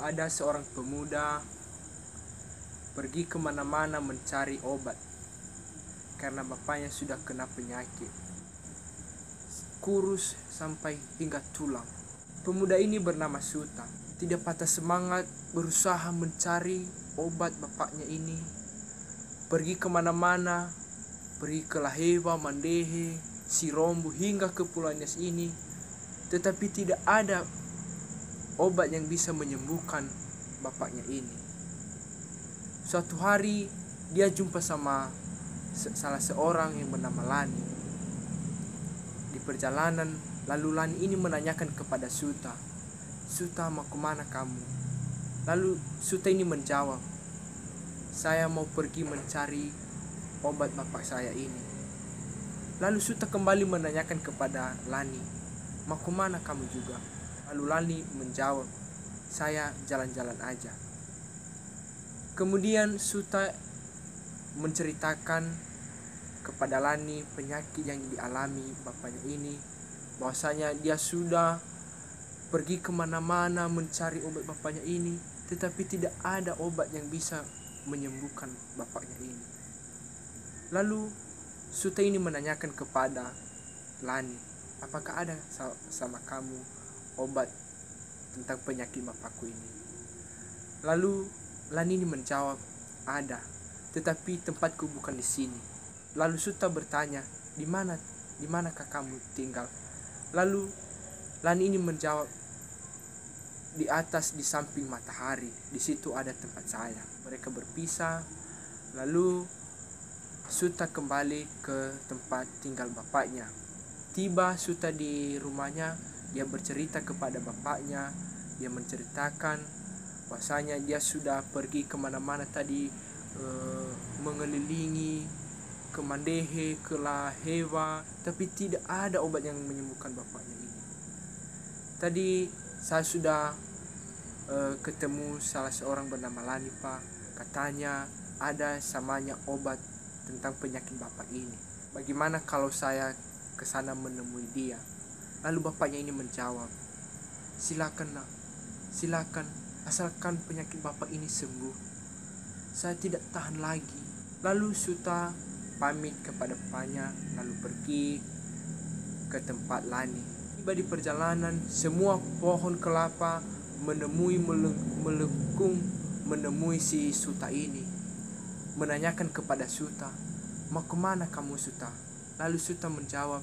ada seorang pemuda pergi kemana-mana mencari obat karena bapaknya sudah kena penyakit kurus sampai hingga tulang. Pemuda ini bernama Suta, tidak patah semangat berusaha mencari obat bapaknya ini. Pergi kemana-mana, pergi ke Laheva, Mandehe, Sirombo hingga ke Pulau Nias ini, tetapi tidak ada obat yang bisa menyembuhkan bapaknya ini. Suatu hari dia jumpa sama salah seorang yang bernama Lani. Di perjalanan, lalu Lani ini menanyakan kepada Suta, "Suta, mau kemana kamu?" Lalu Suta ini menjawab, "Saya mau pergi mencari obat bapak saya ini." Lalu Suta kembali menanyakan kepada Lani, "Mau kemana kamu juga?" Lalu Lani menjawab, "Saya jalan-jalan aja." Kemudian Suta menceritakan kepada Lani penyakit yang dialami bapaknya ini, bahwasanya dia sudah pergi kemana-mana mencari obat bapaknya ini, tetapi tidak ada obat yang bisa menyembuhkan bapaknya ini. Lalu Suta ini menanyakan kepada Lani, "Apakah ada sama kamu obat tentang penyakit bapakku ini?" Lalu Lani ini menjawab, "Ada, tetapi tempatku bukan di sini." Lalu Suta bertanya, "Di manakah kamu tinggal?" Lalu Lani ini menjawab, "Di atas, di samping matahari, di situ ada tempat saya." Mereka berpisah. Lalu Suta kembali ke tempat tinggal bapaknya. Tiba Suta di rumahnya, dia bercerita kepada bapaknya. Dia menceritakan bahwasanya dia sudah pergi kemana-mana tadi, mengelilingi ke Mandehe, ke Laheva, tapi tidak ada obat yang menyembuhkan bapaknya ini. Tadi saya sudah ketemu salah seorang bernama Lani, Pak. Katanya ada samanya obat tentang penyakit bapak ini. Bagaimana kalau saya ke sana menemui dia?" Lalu bapaknya ini menjawab, "Silakan nak, silakan, asalkan penyakit bapak ini sembuh. Saya tidak tahan lagi." Lalu Suta pamit kepada bapaknya, lalu pergi ke tempat Lani. Tiba di perjalanan, semua pohon kelapa melengkung menemui si Suta ini, menanyakan kepada Suta, "Mau kemana kamu, Suta?" Lalu Suta menjawab,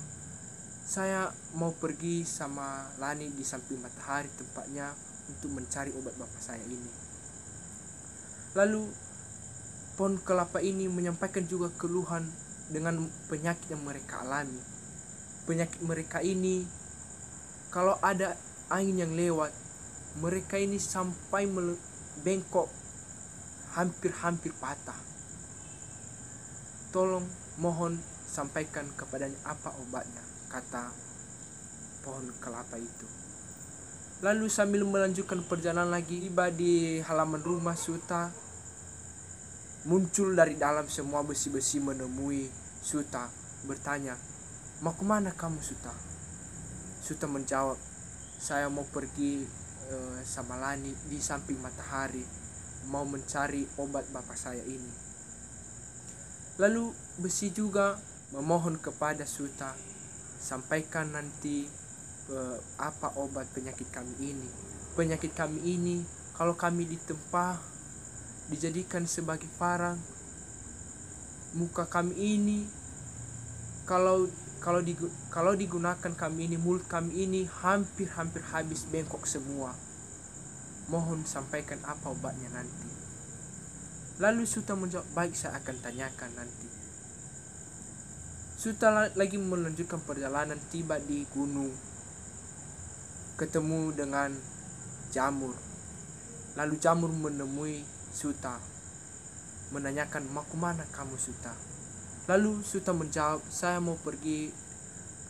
"Saya mau pergi sama Lani di samping matahari tempatnya untuk mencari obat bapak saya ini." Lalu pohon kelapa ini menyampaikan juga keluhan dengan penyakit yang mereka alami. Penyakit mereka ini, kalau ada angin yang lewat, mereka ini sampai bengkok, hampir patah. "Tolong, mohon sampaikan kepadanya apa obatnya," kata pohon kelapa itu. Lalu sambil melanjutkan perjalanan lagi, tiba di halaman rumah Suta, muncul dari dalam semua besi-besi menemui Suta, bertanya, "Mau kemana kamu, Suta?" Suta menjawab, "Saya mau pergi sama Lani di samping matahari, mau mencari obat bapak saya ini." Lalu besi juga memohon kepada Suta, "Sampaikan nanti apa obat penyakit kami ini. Penyakit kami ini, kalau kami ditempa, dijadikan sebagai parang, muka kami ini kalau digunakan kami ini, mulut kami ini hampir habis bengkok semua. Mohon sampaikan apa obatnya nanti." Lalu Suta menjawab, "Baik, saya akan tanyakan nanti." Suta lagi melanjutkan perjalanan, tiba di gunung, ketemu dengan Jamur. Lalu Jamur menemui Suta, menanyakan, "Mau kemana kamu, Suta?" Lalu Suta menjawab, "Saya mau pergi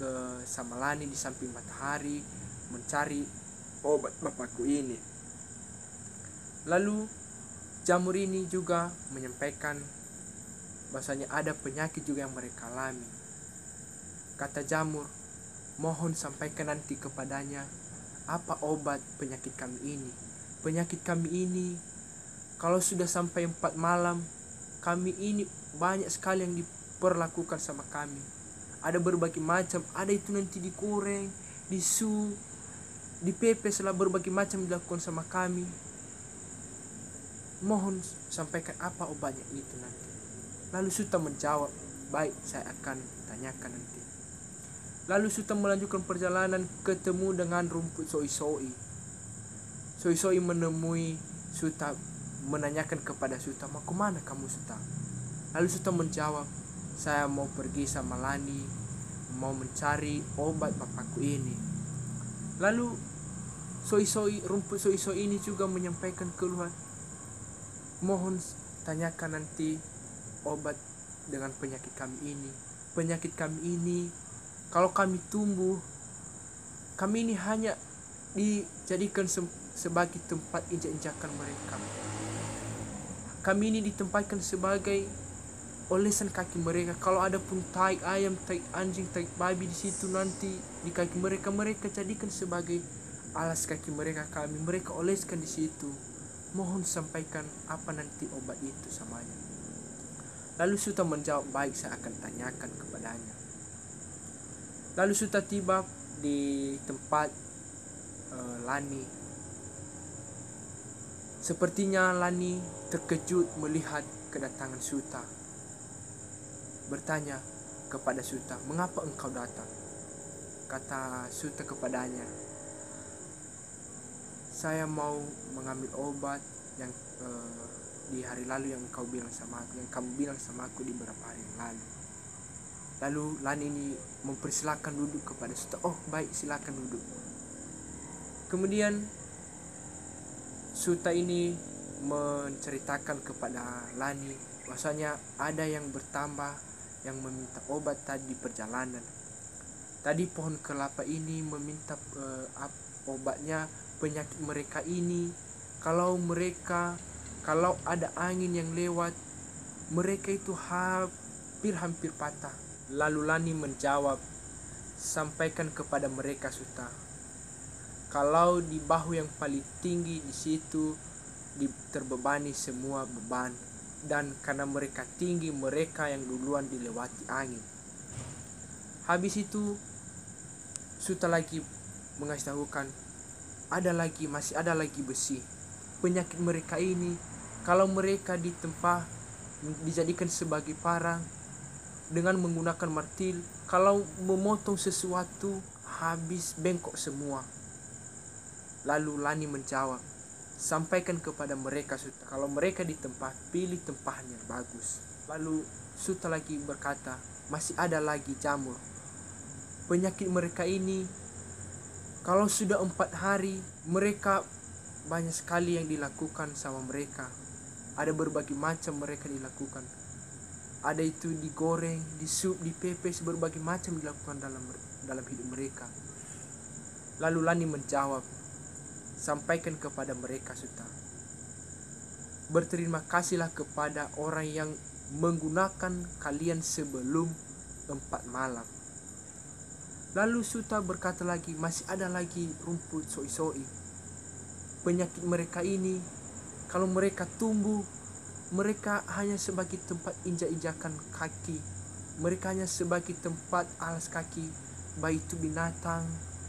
ke sama Lani di samping matahari mencari obat bapakku ini." Lalu Jamur ini juga menyampaikan bahwasanya ada penyakit juga yang mereka alami. Kata Jamur, "Mohon sampaikan nanti kepadanya apa obat penyakit kami ini." penyakit kami ini, kalau sudah sampai 4 malam, kami ini banyak sekali yang diperlakukan sama kami. Ada berbagai macam, ada itu nanti digoreng, disu, dipepes lah, berbagai macam dilakukan sama kami. Mohon sampaikan apa obatnya itu nanti. Lalu Suta menjawab, baik, saya akan tanyakan nanti. Lalu Suta melanjutkan perjalanan, ketemu dengan rumput soi-soi. Soi-soi menemui Suta, menanyakan kepada Suta, mau kemana kamu Suta? Lalu Suta menjawab, saya mau pergi sama Lani, mau mencari obat bapakku ini. Lalu rumput soi-soi ini juga menyampaikan keluhan, mohon tanyakan nanti obat dengan penyakit kami ini. Penyakit kami ini, kalau kami tumbuh, kami ini hanya dijadikan sebagai tempat injak-injakan mereka. Kami ini ditempatkan sebagai olesan kaki mereka. Kalau ada pun tai ayam, tai anjing, tai babi di situ nanti di kaki mereka, mereka jadikan sebagai alas kaki mereka. Mereka oleskan di situ. Mohon sampaikan apa nanti obat itu samanya. Lalu Suta menjawab, baik, saya akan tanyakan kepadanya. Lalu Suta tiba di tempat Lani. Sepertinya Lani terkejut melihat kedatangan Suta. Bertanya kepada Suta, mengapa engkau datang? Kata Suta kepadanya, saya mau mengambil obat yang di hari lalu yang kau bilang sama aku, yang kamu bilang sama aku di beberapa hari yang lalu. Lalu Lani ini mempersilahkan duduk kepada Suta. Oh baik, silakan duduk. Kemudian Suta ini menceritakan kepada Lani bahwasanya ada yang bertambah yang meminta obat tadi di perjalanan. Tadi pohon kelapa ini meminta obatnya penyakit mereka ini. Kalau ada angin yang lewat, mereka itu hampir patah. Lalu Lani menjawab, sampaikan kepada mereka Suta, kalau di bahu yang paling tinggi di situ terbebani semua beban, dan karena mereka tinggi, mereka yang duluan dilewati angin. Habis itu Suta lagi mengasihtahukan, masih ada lagi besi. Penyakit mereka ini, kalau mereka ditempa dijadikan sebagai parang dengan menggunakan martil, kalau memotong sesuatu habis bengkok semua. Lalu Lani menjawab, sampaikan kepada mereka Suta, kalau mereka ditempa, pilih tempahan yang bagus. Lalu Suta lagi berkata, masih ada lagi jamur. Penyakit mereka ini, kalau sudah 4 hari, mereka banyak sekali yang dilakukan sama mereka. Ada berbagai macam mereka dilakukan. Ada itu digoreng, disup, dipepes, berbagai macam dilakukan dalam hidup mereka. Lalu Lani menjawab, sampaikan kepada mereka Suta, berterima kasihlah kepada orang yang menggunakan kalian sebelum 4 malam. Lalu Suta berkata lagi, masih ada lagi rumput soi-soi. Penyakit mereka ini, kalau mereka tumbuh, mereka hanya sebagai tempat injak-injakan kaki. Mereka hanya sebagai tempat alas kaki, baik itu binatang,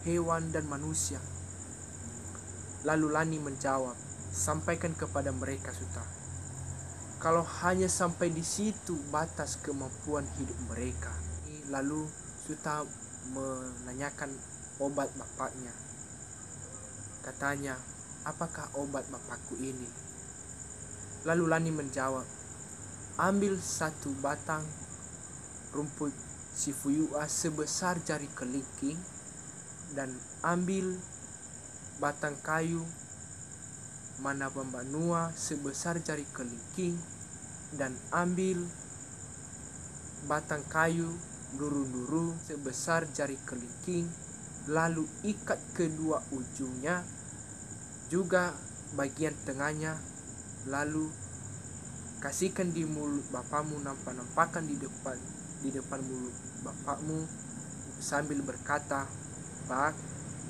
hewan, dan manusia. Lalu Lani menjawab, sampaikan kepada mereka Suta, kalau hanya sampai di situ batas kemampuan hidup mereka. Lalu Suta menanyakan obat bapaknya. Katanya, apakah obat bapakku ini? Lalu Lani menjawab, ambil 1 batang rumput sifuyua sebesar jari kelingking, dan ambil batang kayu mana bambanua sebesar jari kelingking, dan ambil batang kayu duru-duru sebesar jari kelingking, lalu ikat kedua ujungnya juga bagian tengahnya, lalu kasihkan di mulut bapakmu, nampak-nampakan di depan mulut bapakmu sambil berkata, Pak,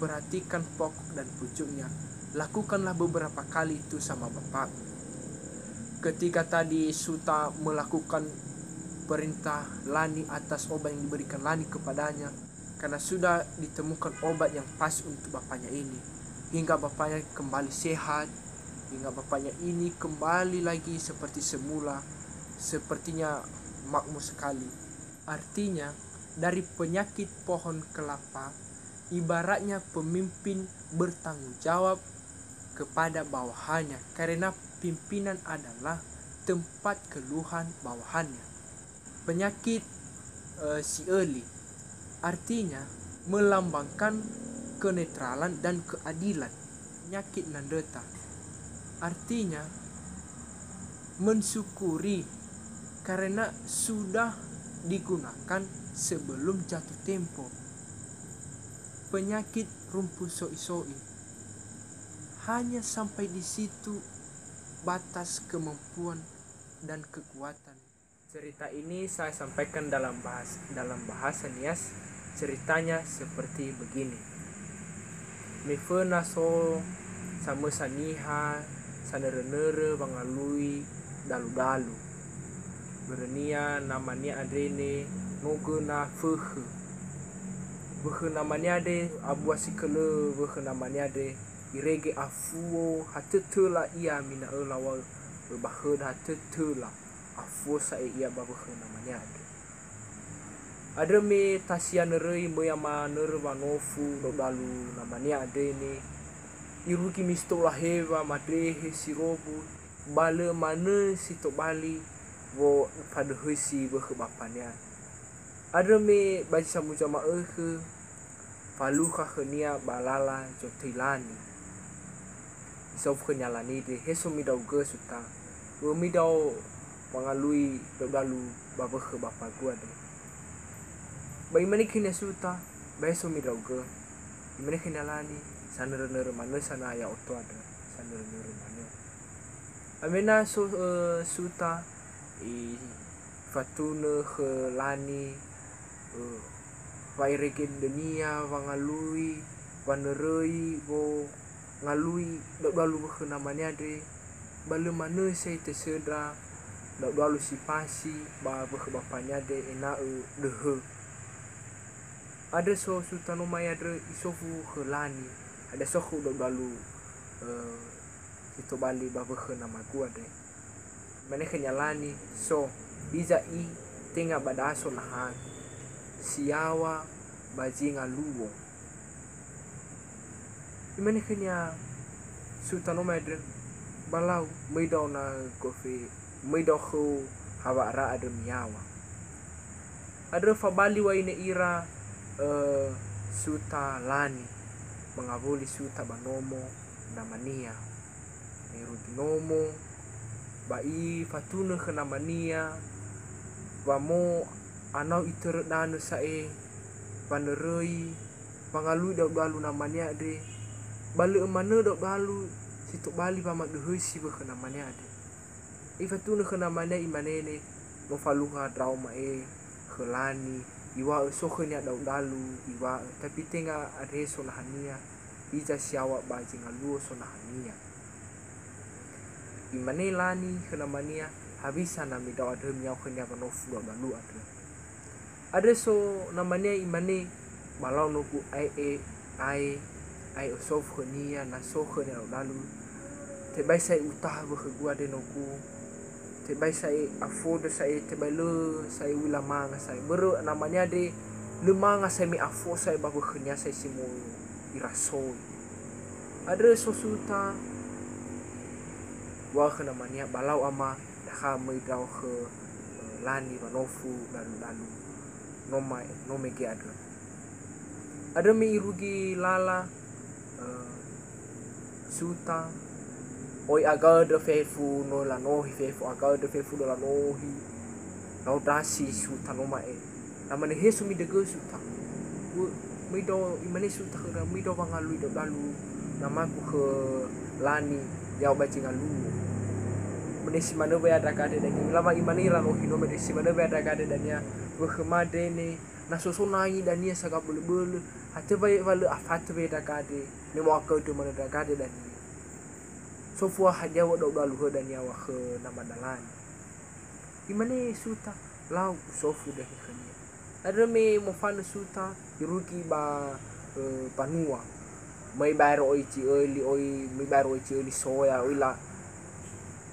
perhatikan pokok dan pucuknya, lakukanlah beberapa kali itu sama Bapak. Ketika tadi Suta melakukan perintah Lani atas obat yang diberikan Lani kepadanya, karena sudah ditemukan obat yang pas untuk bapaknya ini, hingga bapaknya kembali sehat, hingga bapaknya ini kembali lagi seperti semula, sepertinya makmur sekali. Artinya dari penyakit pohon kelapa, ibaratnya pemimpin bertanggung jawab kepada bawahannya, karena pimpinan adalah tempat keluhan bawahannya. Penyakit sieli artinya melambangkan kenetralan dan keadilan. Penyakit nandeta artinya mensyukuri karena sudah digunakan sebelum jatuh tempo. Penyakit rumput soi-soi, hanya sampai di situ batas kemampuan dan kekuatan. Cerita ini saya sampaikan dalam bahasa Nias. Ceritanya seperti begini. Mifena so sama saniha sanere-nere bangalui dalu-dalu. Berenia namanya adrene nogena fuhe. Buhe namanya ade abuasikele buhe namanya ade irege afuo hatetela ia mina elawa bahud hatetela afuo sa ia babuhe namanya ade. Ada me tasian nerei moyama ner vanofu dalu namanya ade ni iruki mistola heva madrehe sirobu bale mane sito bali wo pada hesi buhe bapanya. Ada me baca samu jama faluha khania balala jotilani sof kenyalani de heso midau ge suta wo midau pangalui dalu babah bapa gua de bai mani kini suta beso midau ge imani kenyalani sanere-nere mana sana ya oto ada sanere-nere mana amena so suta i fatune khelani vairegen dunia vangalui vanerei vo ngalui dalu ke namanya de bale mana saya tersedra dalu si pasi ba bapanya de ena dehe ada so sultano maya de isofu helani ada sohu dalu itu bali ba ke nama gua de mana kenyalani so izai tenga badaso nahan siawa bajinga luwo imani kenya sultano madre balau meidau na kofi meidau ho hawa ra ada miawa ada fabali wa ine ira suta lani mengavuli suta banomo namania erudinomo bai fatuna ke namania vamo anau iter danu sae panerei pangalui dalu namanya ade bale emane dalu situ bali pamak dehesi ke namanya ade ifatuna ke namanya imanene no faluha trauma khelani iwa sokhnya dalu iwa tapi tenga ade sonahania ija siawa bajinga luo sonahania imane lani ke namanya habisa nami daw ade miau khenya banofu dalu ade ada so namanya imane balau nuku ai sof khania na so khania lalu te bai sai utah bo gua de nuku te bai sai afod sai te bai le sai ulamanga sai bero namanya de lemanga sai mi afo sai babu khania sai simu iraso ada so suta wa namanya balau ama dah mai daw ke lani banofu lalu nome ge ada mi irugi lala suta oi agar de fefu no la nohi fefu agar de fefu no la nohi laudasi suta no mae namane hesu mi de ge suta mi do imane suta ke mi do bangalui do dalu namaku ke lani yau bajinga lu menisi mana be ada kade dan lama imani la nohi no menisi mana be ada kade dan ya khemade ne nasosonai dan ia sagap bulu-bulu hate bae valu afate be dakade ni mo akau tu mana dakade dan sofua hadia wa dalu dania wa ke nama dalan imane suta lau sofu dah khania ada me mofana suta iruki ba panua mai bayar oici oli oi mai bayar oici oli soya oila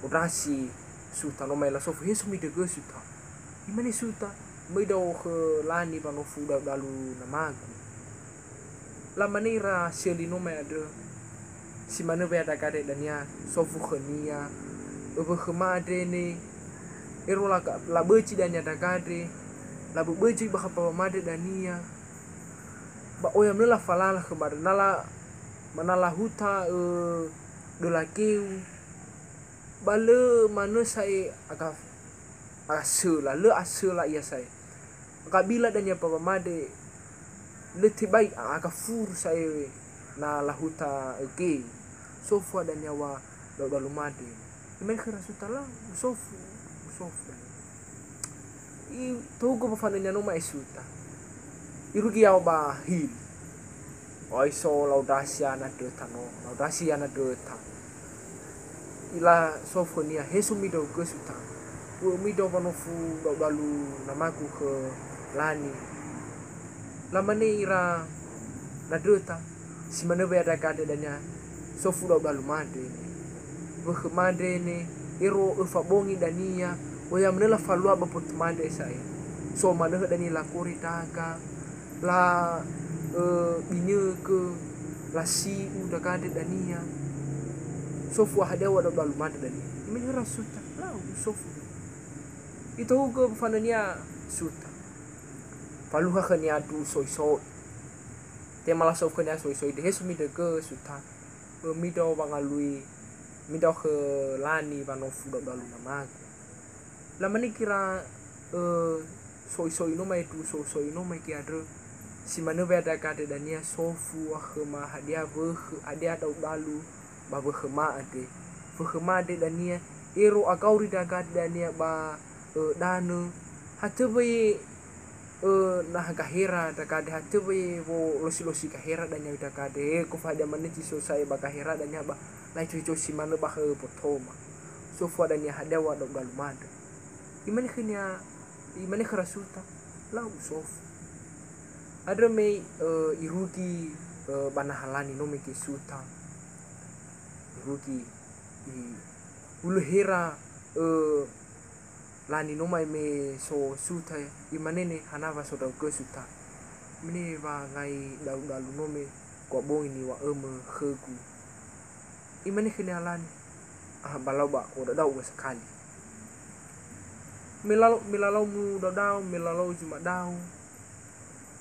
orasi suta no mai la sofu hesu mi de suta imane suta mai do ke lani pa no fuda dalu namagu la manera seli no mai ada si mana be ada kade dania sofu khania obo khmade ne ero la beci dania da kade la beci ba khapa made dania ba oyam la falala khabar nala manala huta do la keu bale mana sai aga asula le asula ia sai kabila dania pa made le tibai aga fur sai na la huta ke sofu dania wa do made imen khara sutala sofu i togo pafananya no mai suta irugi au ba hil oi so laudasia na deta ila sofonia hesu mido ke suta wo mido panofu do dalu namaku ke lani lamane ira na deta si mana be ada kade danya sofu do dalu made wo made ne iro ufabongi dania oya menela falua bapot made saya so mana dani la koritaga la binye ke la si udah kade dania sofu hada wada dalu made dani imira suta la sofu itu ke fanania suta paluha khania tu soy te mala sofu khania soy de hesumi de ke suta mido bangalui mido ke lani banofu dalu namaku lamani kira soy no mai tu soy no mai kiadre si mana be ada kade dania sofu khma hadia adia dalu ba khma ade dania ero akauri da kade dania ba danu hatebe nah kahera da kade hatebe wo losi kahera dania da kade ko fadia maniti so sai ba kahera dania ba lai cucu si mana ba potoma sofu dania hadia wa dalu made imane kharasuta lau sofu ada me irugi banahalani no me suta irugi ulu hera lani no mai me so suta imane ne hanava so dau ke suta mene ba ngai dalu no me ko bong ini wa khegu imane lani balau ba ko dau sekali milalau mu dau milalau cuma dau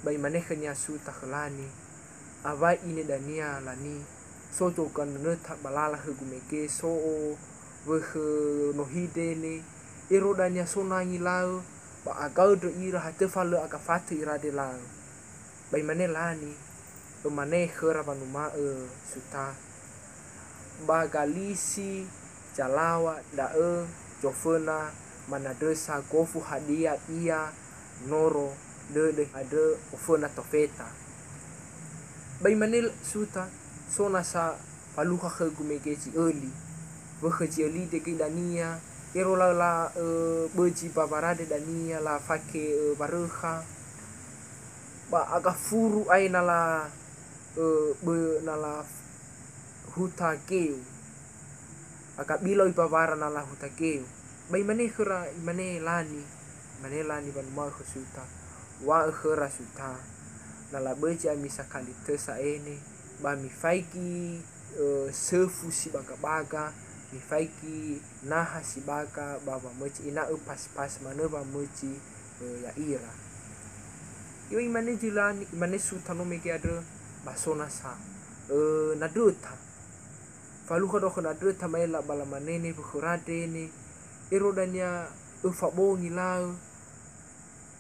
bai maneh khanya suta khlani avai ini dania lani so to kan ta balala hegumeke so we no hide ne iro dania so nangi lau ba agau do ira hate falo aka fatu ira de lau bai maneh lani to maneh khara panuma suta ba galisi jalawa jofena mana desa gofu hadia ia noro de ada ofona tofeta bai manil suta sona sa paluha khegumeke ci eli wo khaji eli de dania ero la beji babarade dania la fake baruha ba aga furu aina la be nala huta keu aka bilo ibabara nala huta keu bai mane khura mane lani ban ma khusuta wa khura suta nala beja misa kali tesa ene ba mi faiki sefu si baga mi faiki naha si baga baba meci ina pas mana ba meci ya ira yo imane jilani imane suta no meke ada basona sa naduta falu kado naduta mai la bala manene bukhurade ne ero dania ufabongi lau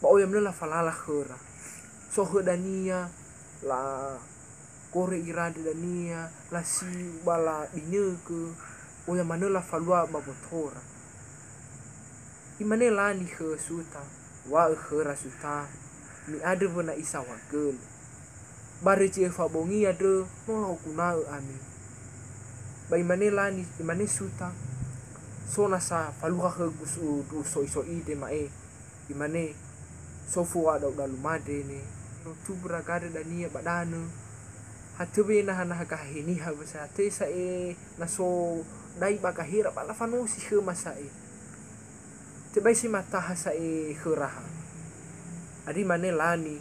ba oyam la falala khura so dania la kore irade dania la si bala dinyeke oyam la falua babotora imane lani khe suta wa khura suta mi ada bona isa wagel bare che fabongi ada no kuna ami ba imane lani imane suta sona sa faluha he gusu du so ide mae imane sofu ada udah lumade ne no tubra gade dania badano hatube na hana kahini ha basa te sa na so dai bakahira bala fano si he masai te bai si mata hasa heraha adi mane lani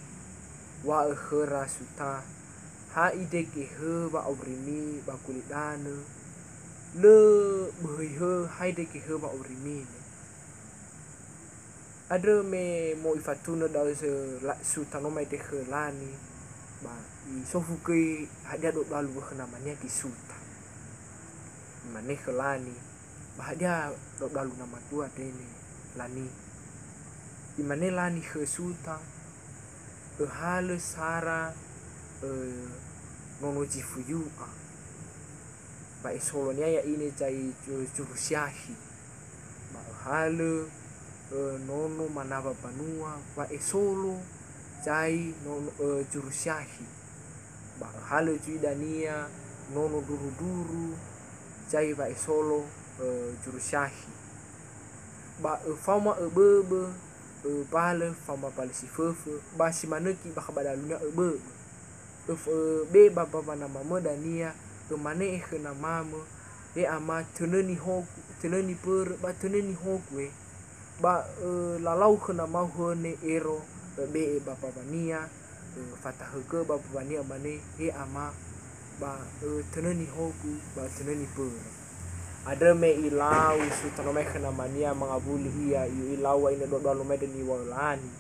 wa hera suta ha ide ke he ba obrimi ba kulidana le bui he haide ke he ba obrimi ada me mo ifatuna da se suta no mai de he lani ba i sofu ke hadia do dalu namanya ki suta mane he lani ba hadia do dalu nama tua dene lani imane lani he suta hale sara nono jifuyu ba isolonia ya ini cai jurusiahi ba hale nono manava banua ba isolo cai nono jurusiahi ba hale juidania nono duru cai ba isolo jurusiahi ba fama bebe bale fama bale si fefe ba si maneki ba kabadalunya be baba mana mama dania mane na mama ama teneni hoku teneni per ba teneni hoku ba lalau na mau hone ero be baba bania fatah ke baba bania mane ama ba teneni hoku ba teneni per ada me ilau sutano me kena mania mangabuli iya ilau ini do dalu me deni walani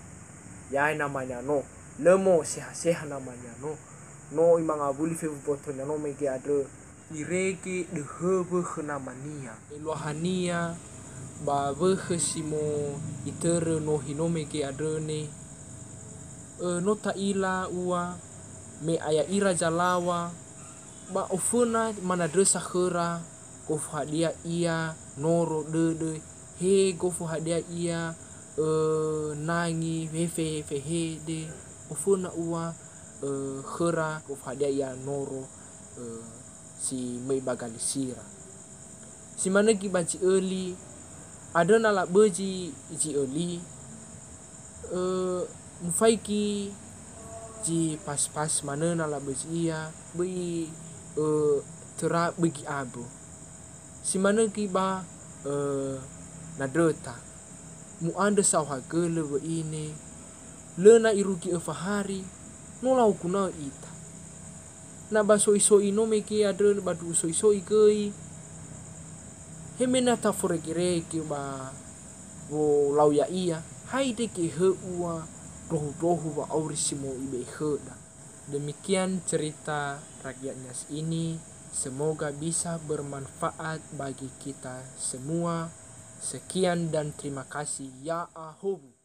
ya namanya no lemo seha namanya no imangabuli fe botonya no me ke ada ireke de hebe kena mania elohania ba simo itere no hinome ke ada ne no ta ila ua me aya ira jalawa ba ofuna mana desa khera gofu hadia ia noro dede he gofu hadia ia nangi hefe hede ofuna ua khera gofu hadia ia noro si mei bagalisira si mana ki baci eli ada nala beji ji eli mufaiki ji pas mana nala beji ia bei tera begi abu si mana ki ba nadeta mu anda sawha gele we ini lena iruki fahari no lau kuna ita na ba soi no me ki ada ba du soi gei hemena ta foregere ki ba wo lau ya ia haide ki he ua dohu wa aurisimo ibe heda. Demikian cerita rakyatnya ini. Semoga bisa bermanfaat bagi kita semua. Sekian dan terima kasih. Ya Ahobu.